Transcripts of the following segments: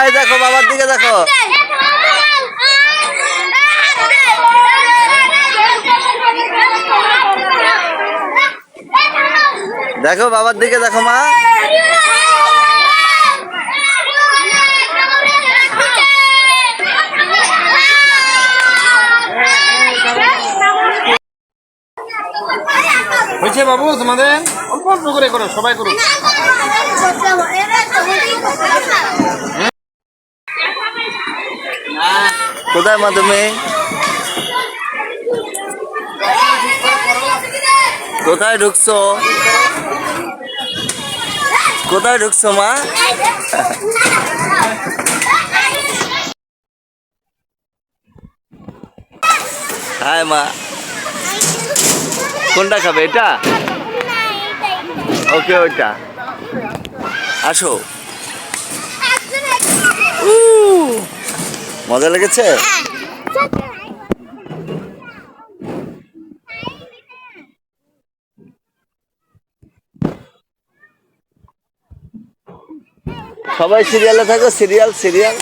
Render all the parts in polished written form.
এই দেখো বাবার দিকে দেখো। দেখো বাবার দিকে দেখো মা। হয়েছে বাবু তোমাদের? অল্প অল্প করে করো, সবাই করো। কোথায় মা তুমি? কোথায় ঢুকছো? কোথায় ঢুকছো মা? হাই মা। কোনটা খাবে? এটা? ওকে ওইটা। আসো। মজা লেগেছে? সবাই সিরিয়ালে থাকো, সিরিয়াল সিরিয়াল।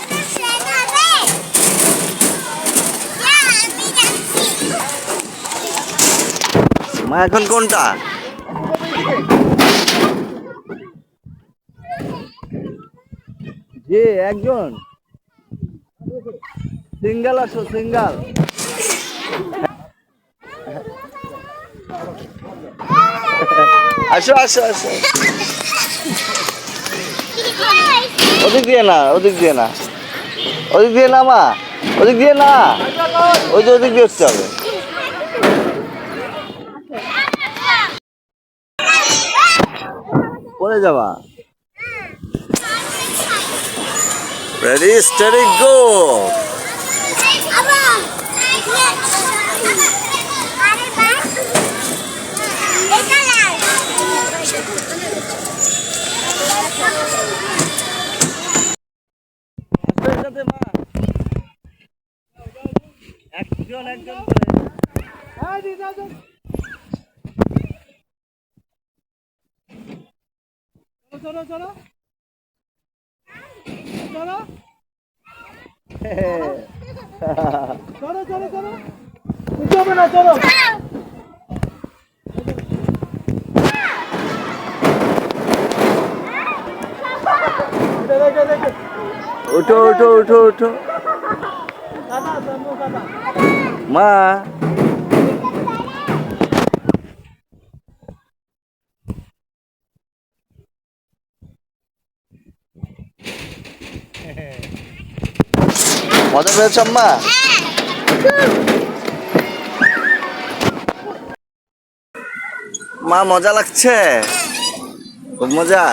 মা এখন কোনটা? যে একজন সিঙ্গেল আসো, সিঙ্গেল। আসো আসো আসো। ওদিক দিয়ে না, ওদিক দিয়ে না, ওদিক দিয়ে না মা, ওদিক দিয়ে না, ওই যে ওদিক দিয়ে উঠতে হবে। পড়ে যাবা। রেডি স্টাডি গো। একজন একজন চলো চলো চলো চলো চলো চলো চলো না চলো। উঠো উঠো উঠো উঠো মা। মজা পেয়েছ আম্মা? মা মজা লাগছে? খুব মজা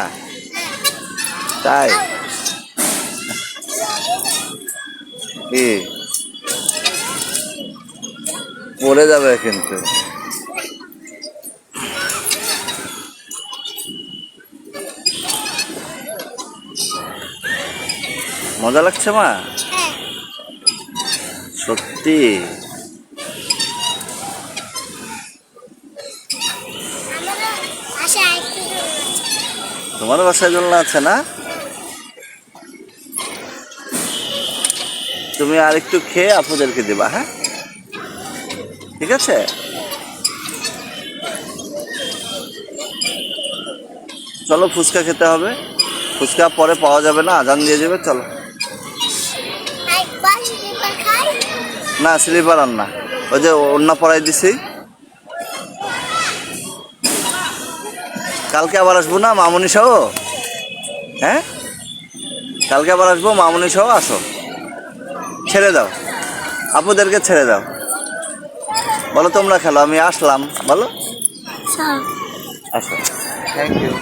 তাই? কি পড়ে যাবে কিন্তু। মজা লাগছে মা? সত্যি? তোমার বাসায় দোলনা আছে না? তুমি আর একটু খেয়ে আপুদেরকে দেবা, হ্যাঁ ঠিক আছে? চলো ফুচকা খেতে হবে, ফুচকা পরে পাওয়া যাবে না, আজান দিয়ে যাবে। চলো। না স্লিপার আর না, ওই যে ওড়না পরাই দিছি। কালকে আবার আসবো না মামুনি সহ? হ্যাঁ কালকে আবার আসবো মামুনি সহ। আসো, ছেড়ে দাও, আপুদেরকে ছেড়ে দাও। বলো তোমরা খেলো, আমি আসলাম। বলো আসো। Thank you.